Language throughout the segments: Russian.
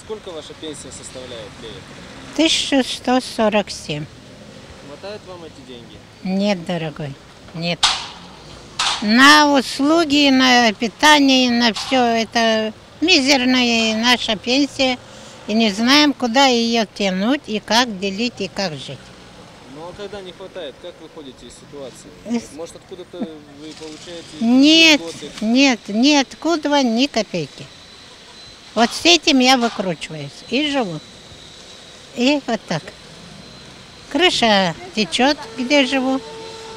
сколько ваша пенсия составляет, Лея? 1147. Хватает вам эти деньги? Нет, дорогой, нет. На услуги, на питание, на все это мизерная наша пенсия. И не знаем, куда ее тянуть, и как делить, и как жить. Ну а когда не хватает, как вы ходите из ситуации? Может, откуда-то вы получаете Нет, льготы? нет, ниоткуда ни копейки. Вот с этим я выкручиваюсь и живу. И вот так. Крыша течет, где живу.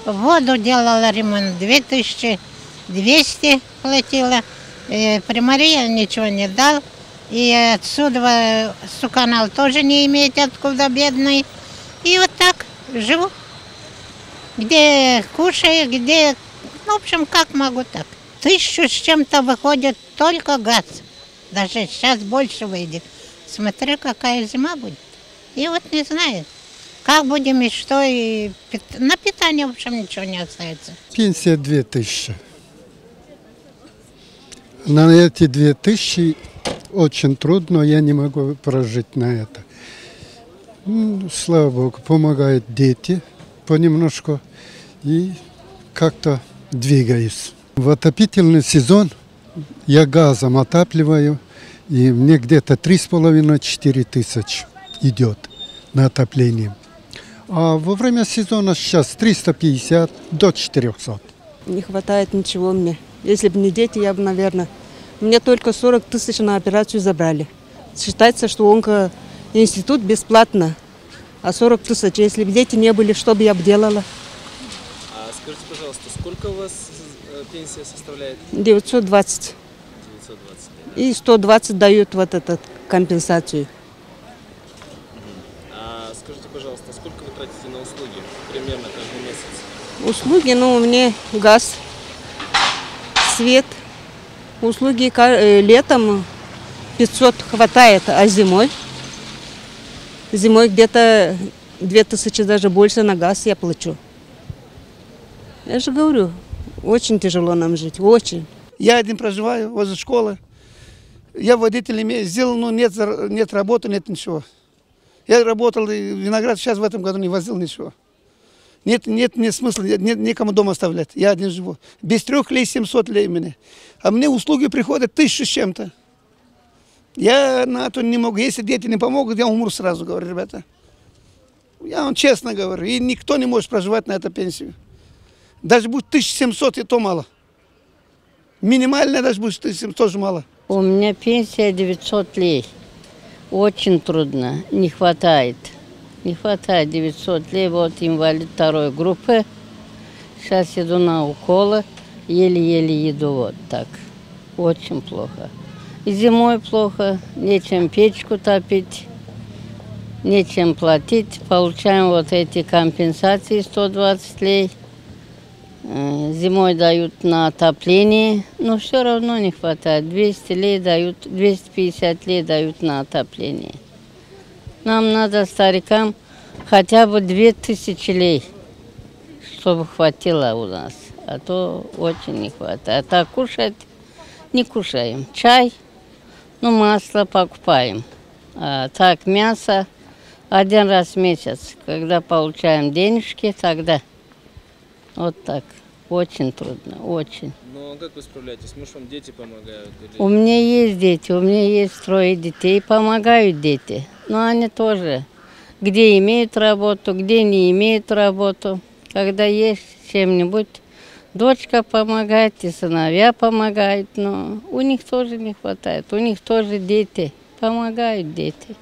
Воду делала ремонт, 2200 платила. Примария ничего не дал. И отсюда Суканал тоже не имеет откуда, бедный. И вот так живу. Где кушаю, где... В общем, как могу, так. 1000 с чем-то выходит только газ. Даже сейчас больше выйдет. Смотрю, какая зима будет. И вот не знаю, как будем и что. И на питание, в общем, ничего не остается. Пенсия 2000. На эти 2000 очень трудно, я не могу прожить на это. Слава Богу, помогают дети понемножку и как-то двигаюсь. В отопительный сезон я газом отапливаю, и мне где-то 3,5-4 тысячи идет на отопление. А во время сезона сейчас 350 до 400. Не хватает ничего мне. Если бы не дети, я бы, наверное... Мне только 40 тысяч на операцию забрали. Считается, что онкоинститут бесплатно. А 40 тысяч, если бы дети не были, что бы я бы делала? А скажите, пожалуйста, сколько у вас пенсия составляет? 920. 920. И 120 дают вот эту компенсацию. А скажите, пожалуйста, сколько вы тратите на услуги примерно каждый месяц? Услуги, ну, мне газ, свет. Услуги летом 500 хватает, а зимой? Зимой где-то 2000, даже больше на газ я плачу. Я же говорю, очень тяжело нам жить, очень. Я один проживаю возле школы. Я водитель имею, сделал, но нет работы, нет ничего. Я работал виноград, сейчас в этом году не возил ничего. Нет смысла, нет никому дома оставлять. Я один живу. Без 3 лей 700 лей мне. А мне услуги приходят 1000 с чем-то. Я на это не могу. Если дети не помогут, я умру сразу, говорю, ребята. Я вам честно говорю. И никто не может проживать на эту пенсию. Даже будет 1700, и то мало. Минимальная даже будет 1700, тоже мало. У меня пенсия 900 лей. Очень трудно, не хватает. Не хватает 900 лей, вот инвалид 2 группы. Сейчас иду на уколы, еле-еле еду вот так. Очень плохо. И зимой плохо, нечем печку топить, нечем платить. Получаем вот эти компенсации 120 лей. Зимой дают на отопление, но все равно не хватает. 200 лей дают, 250 лей дают на отопление. Нам надо, старикам, хотя бы 2000 лей, чтобы хватило у нас. А то очень не хватает. А кушать не кушаем. Чай, ну масло покупаем. А так мясо 1 раз в месяц. Когда получаем денежки, тогда вот так. Очень трудно, очень. Ну а как вы справляетесь? Может, вам дети помогают? Или... У меня есть дети, у меня есть 3 детей, помогают дети. Но они тоже, где имеют работу, где не имеют работу. Когда есть чем-нибудь, дочка помогает, и сыновья помогают, но у них тоже не хватает. У них тоже дети, помогают дети.